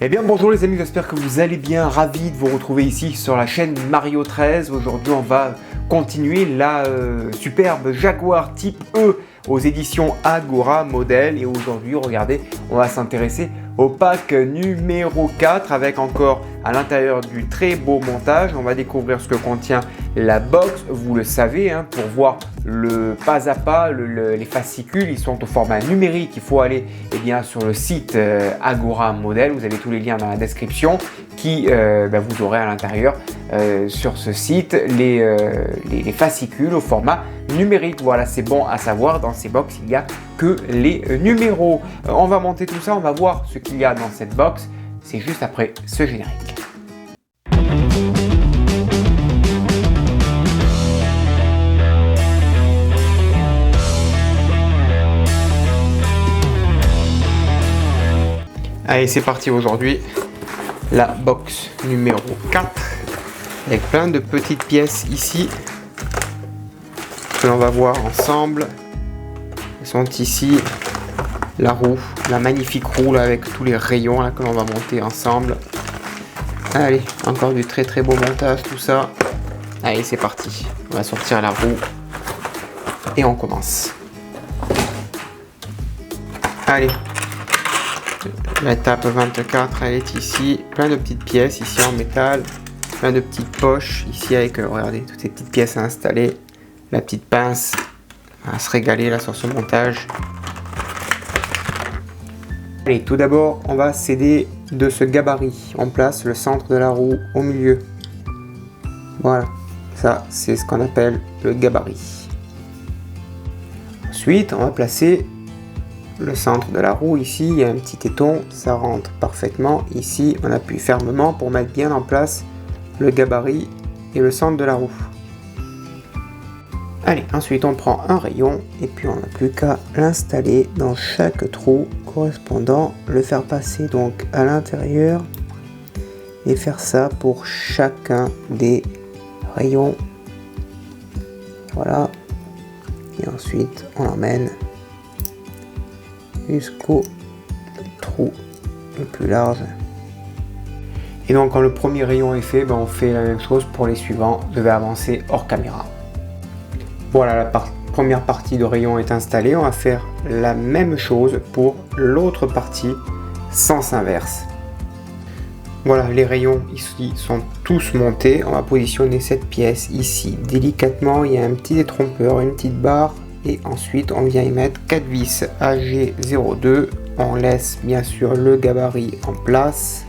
Eh bien bonjour les amis, j'espère que vous allez bien, ravi de vous retrouver ici sur la chaîne Mario 13. Aujourd'hui on va continuer la superbe Jaguar Type E aux éditions Agora Model. Et aujourd'hui regardez, on va s'intéresser au pack numéro 4 avec encore à l'intérieur du très beau montage. On va découvrir ce que contient la box, vous le savez, hein, pour voir le pas à pas, les fascicules, ils sont au format numérique. Il faut aller sur le site Agora Model, vous avez tous les liens dans la description qui vous aurez à l'intérieur sur ce site les fascicules au format numérique. Voilà, c'est bon à savoir, dans ces box il n'y a que les numéros. On va monter tout ça, on va voir ce qu'il y a dans cette box, c'est juste après ce générique. Allez, c'est parti aujourd'hui, la box numéro 4 avec plein de petites pièces ici que l'on va voir ensemble. Elles sont ici, la roue, la magnifique roue là, avec tous les rayons là, que l'on va monter ensemble. Allez, encore du très beau montage tout ça. Allez, c'est parti, on va sortir la roue et on commence. Allez. L'étape 24, elle est ici, plein de petites pièces ici en métal, plein de petites poches ici avec, regardez, toutes ces petites pièces à installer, la petite pince, à se régaler là sur ce montage. Allez, tout d'abord, on va s'aider de ce gabarit. On place le centre de la roue au milieu. Voilà, ça c'est ce qu'on appelle le gabarit. Ensuite, on va placer le centre de la roue. Ici il y a un petit téton, ça rentre parfaitement. Ici on appuie fermement pour mettre bien en place le gabarit et le centre de la roue. Allez, ensuite on prend un rayon et puis on n'a plus qu'à l'installer dans chaque trou correspondant, le faire passer donc à l'intérieur et faire ça pour chacun des rayons. Voilà, et ensuite on l'emmène jusqu'au trou le plus large. Et donc quand le premier rayon est fait, on fait la même chose pour les suivants. Je vais avancer hors caméra. Voilà, la première partie de rayon est installée. On va faire la même chose pour l'autre partie, sens inverse. Voilà, les rayons ici sont tous montés. On va positionner cette pièce ici délicatement. Il y a un petit détrompeur, une petite barre. Et ensuite on vient y mettre 4 vis AG02, on laisse bien sûr le gabarit en place.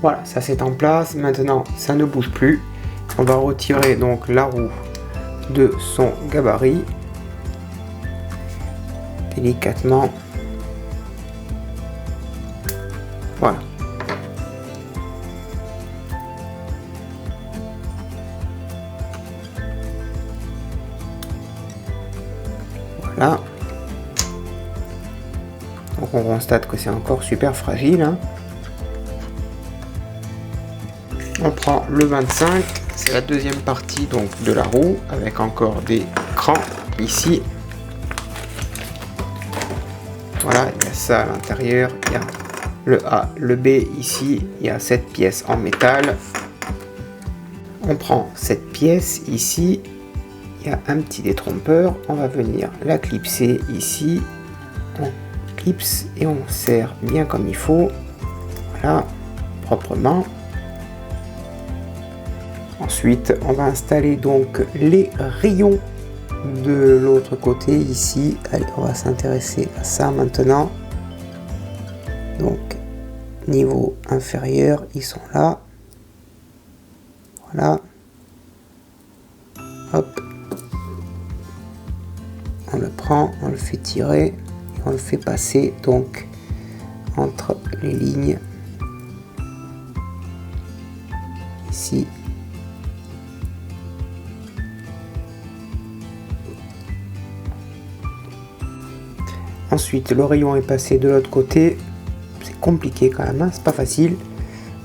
Voilà, ça c'est en place, maintenant ça ne bouge plus. On va retirer donc la roue de son gabarit délicatement. Voilà. Voilà. Donc on constate que c'est encore super fragile, hein. On prend le 25, c'est la deuxième partie donc de la roue avec encore des crans ici. Voilà, il y a ça à l'intérieur, il y a le A, le B ici, il y a cette pièce en métal. On prend cette pièce ici, il y a un petit détrompeur, on va venir la clipser ici, on clipse et on serre bien comme il faut, voilà, proprement. Ensuite on va installer donc les rayons de l'autre côté ici. Allez, on va s'intéresser à ça maintenant. Donc niveau inférieur, ils sont là. Voilà. Hop. On le prend, on le fait tirer et on le fait passer donc entre les lignes ici. Ensuite le rayon est passé de l'autre côté. C'est compliqué quand même, hein, c'est pas facile.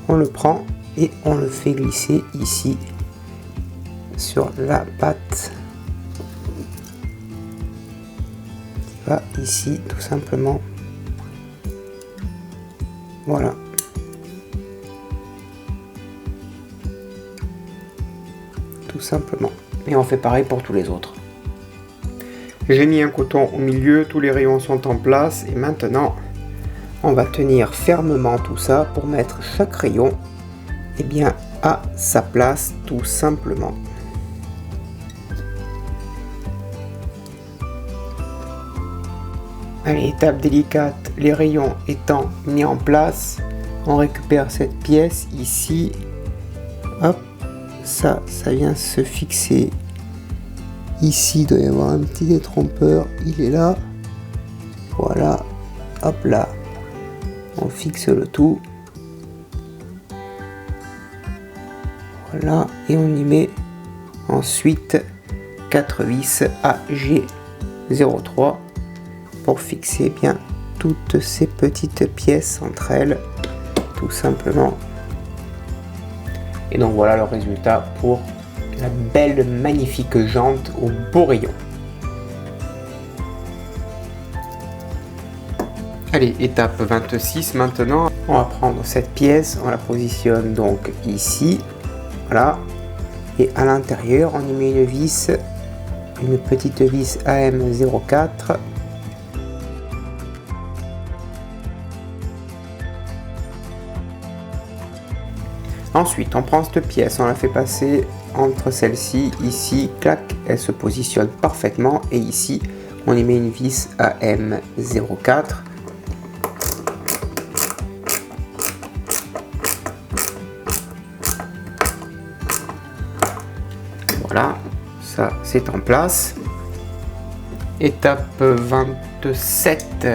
On le prend et on le fait glisser ici sur la patte qui va ici tout simplement. Voilà. Tout simplement. Et on fait pareil pour tous les autres. J'ai mis un coton au milieu, tous les rayons sont en place et maintenant on va tenir fermement tout ça pour mettre chaque rayon bien à sa place tout simplement. Allez, étape délicate, les rayons étant mis en place, on récupère cette pièce ici, hop, ça vient se fixer ici. Il doit y avoir un petit détrompeur, il est là, voilà, hop là, on fixe le tout, voilà, et on y met ensuite 4 vis AG03 pour fixer bien toutes ces petites pièces entre elles, tout simplement. Et donc voilà le résultat pour la belle magnifique jante au beau rayon. Allez, étape 26 maintenant, on va prendre cette pièce, on la positionne donc ici, voilà, et à l'intérieur on y met une vis, une petite vis AM04. Ensuite, on prend cette pièce, on la fait passer entre celle-ci, ici, clac, elle se positionne parfaitement. Et ici, on y met une vis AM04. Voilà, ça c'est en place. Étape 27.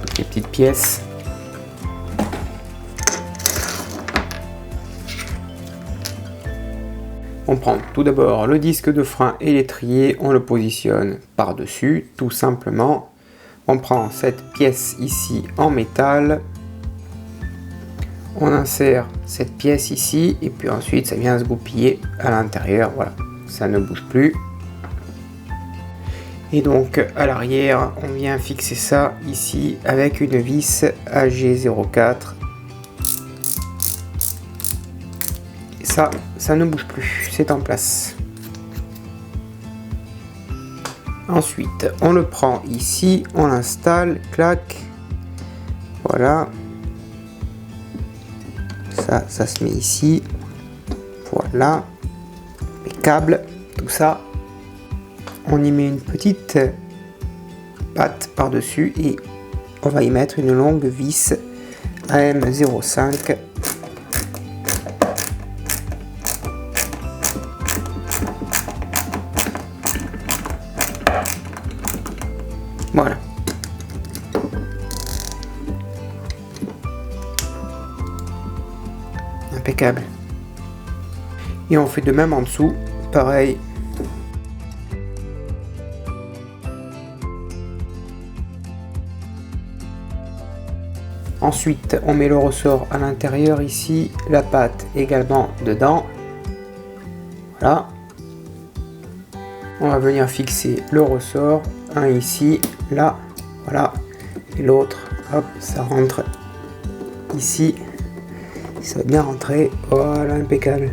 Toutes les petites pièces. On prend tout d'abord le disque de frein et l'étrier, on le positionne par-dessus, tout simplement. On prend cette pièce ici en métal, on insère cette pièce ici, et puis ensuite ça vient se goupiller à l'intérieur, voilà, ça ne bouge plus. Et donc à l'arrière, on vient fixer ça ici avec une vis AG04. Ça ne bouge plus, c'est en place. Ensuite, on le prend ici, on l'installe, clac, voilà. Ça se met ici, voilà. Les câbles, tout ça. On y met une petite patte par-dessus et on va y mettre une longue vis AM05. Voilà. Impeccable. Et on fait de même en dessous, pareil. Ensuite, on met le ressort à l'intérieur ici, la patte également dedans. Voilà. On va venir fixer le ressort, un ici, là, voilà, et l'autre, hop, ça rentre ici, ça va bien rentrer, voilà, impeccable.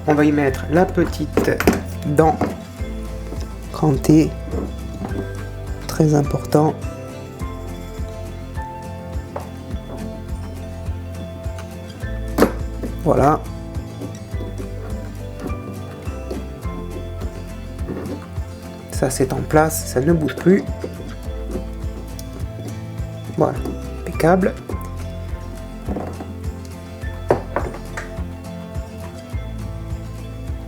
On va y mettre la petite dent crantée, très important. Voilà. Ça c'est en place, ça ne bouge plus. Voilà, impeccable.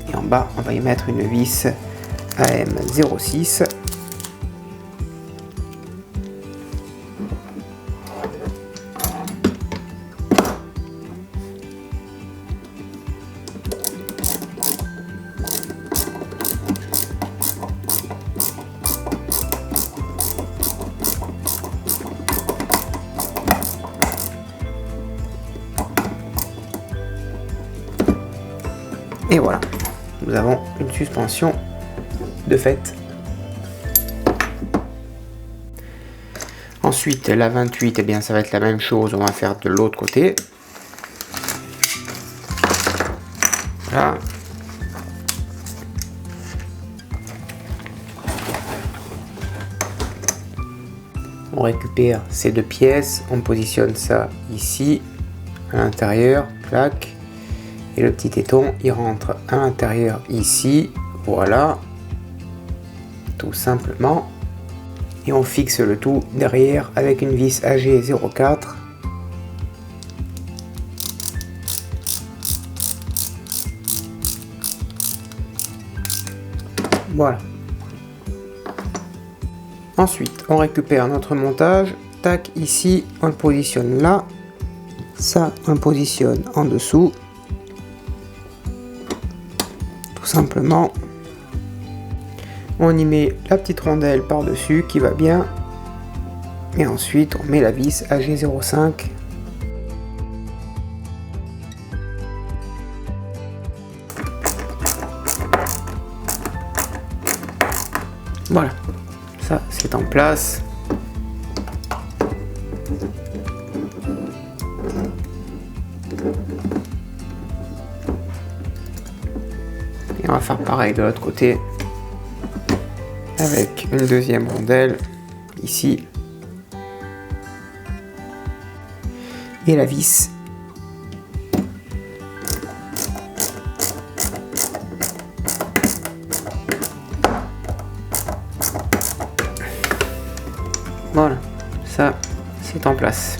Et en bas, on va y mettre une vis AM06. Et voilà, nous avons une suspension de fait. Ensuite, la 28, eh bien, ça va être la même chose, on va faire de l'autre côté. Voilà. On récupère ces deux pièces, on positionne ça ici, à l'intérieur, clac. Et le petit téton, il rentre à l'intérieur ici, voilà, tout simplement. Et on fixe le tout derrière avec une vis AG04. Voilà. Ensuite, on récupère notre montage. Tac, ici, on le positionne là. Ça, on le positionne en dessous. Tout simplement. On y met la petite rondelle par-dessus qui va bien. Et ensuite, on met la vis AG05. Voilà, ça c'est en place. Et on va faire pareil de l'autre côté avec une deuxième rondelle ici et la vis. Voilà, ça c'est en place.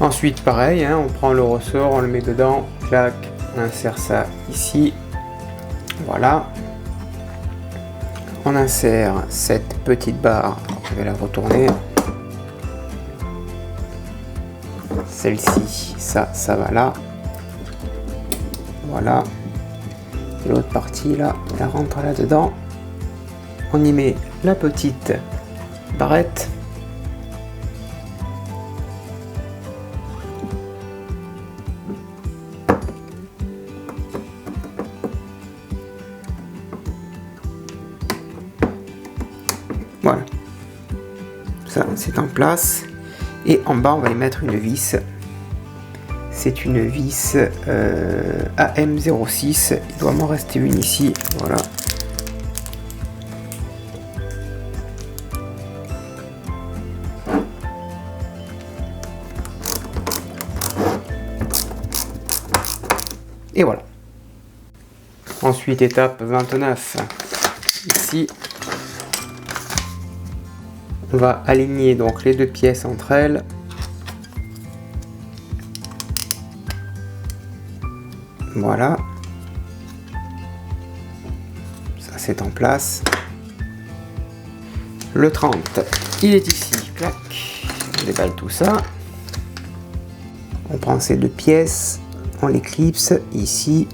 Ensuite pareil, hein, on prend le ressort, on le met dedans, clac, on insère ça ici, voilà. On insère cette petite barre, je vais la retourner. Celle-ci, ça va là. Voilà. Et l'autre partie là, elle rentre là-dedans. On y met la petite barrette. Voilà, ça c'est en place. Et en bas on va y mettre une vis. C'est une vis AM06. Il doit m'en rester une ici. Voilà. Et voilà. Ensuite étape 29. Ici. On va aligner donc les deux pièces entre elles. Voilà. Ça c'est en place. Le 30, il est ici. Clac. On déballe tout ça. On prend ces deux pièces. On les clipse ici.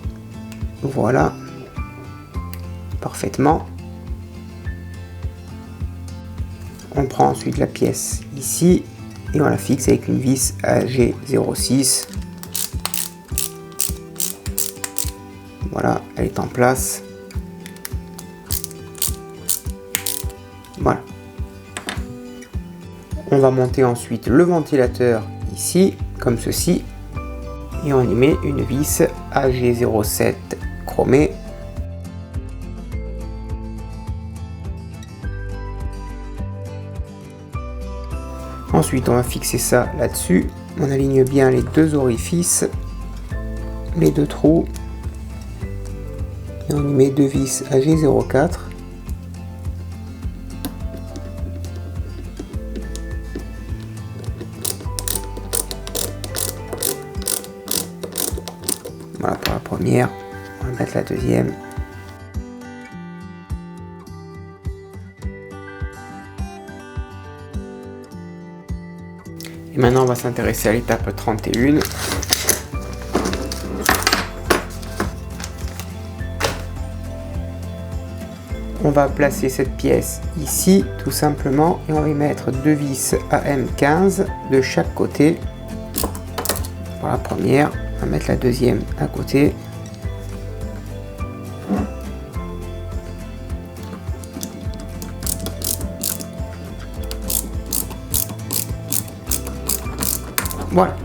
Voilà. Parfaitement. On prend ensuite la pièce ici et on la fixe avec une vis AG06. Voilà, elle est en place. Voilà. On va monter ensuite le ventilateur ici, comme ceci. Et on y met une vis AG07 chromée. Ensuite, on va fixer ça là-dessus. On aligne bien les deux orifices, les deux trous. Et on y met deux vis AG04. Voilà pour la première. On va mettre la deuxième. Et maintenant, on va s'intéresser à l'étape 31. On va placer cette pièce ici, tout simplement, et on va y mettre deux vis AM15 de chaque côté. Pour la première. On va mettre la deuxième à côté. Voilà,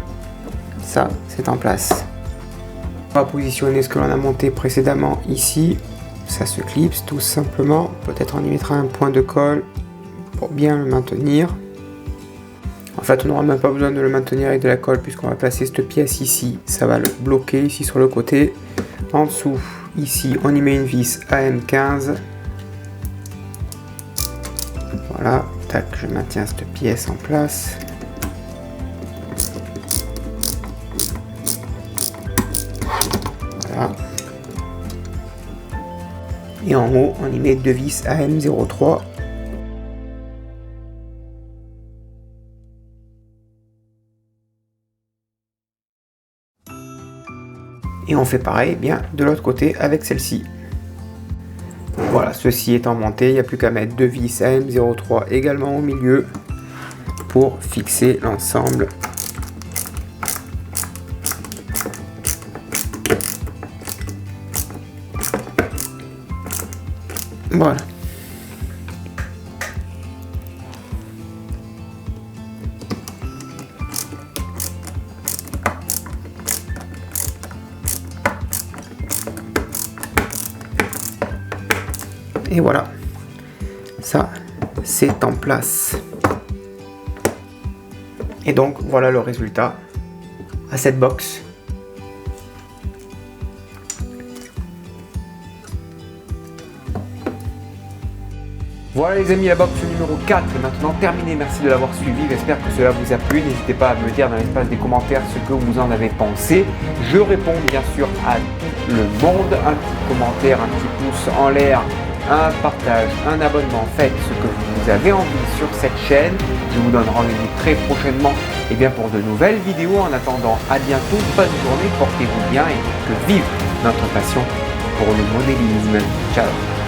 ça c'est en place. On va positionner ce que l'on a monté précédemment ici. Ça se clipse tout simplement. Peut-être on y mettra un point de colle pour bien le maintenir. En fait, on n'aura même pas besoin de le maintenir avec de la colle puisqu'on va placer cette pièce ici. Ça va le bloquer ici sur le côté. En dessous, ici, on y met une vis AM15. Voilà, tac, je maintiens cette pièce en place. Voilà. Et en haut, on y met deux vis AM03. Et on fait pareil bien de l'autre côté avec celle-ci. Voilà, ceci étant monté, il n'y a plus qu'à mettre deux vis AM03 également au milieu pour fixer l'ensemble. Voilà. Et voilà, ça c'est en place. Et donc voilà le résultat à cette box. Voilà les amis, la box numéro 4 est maintenant terminée. Merci de l'avoir suivi, j'espère que cela vous a plu. N'hésitez pas à me dire dans l'espace des commentaires ce que vous en avez pensé. Je réponds bien sûr à tout le monde. Un petit commentaire, un petit pouce en l'air, un partage, un abonnement. Faites ce que vous avez envie sur cette chaîne. Je vous donne rendez-vous très prochainement pour de nouvelles vidéos. En attendant, à bientôt, bonne journée, portez-vous bien et que vive notre passion pour le modélisme. Ciao.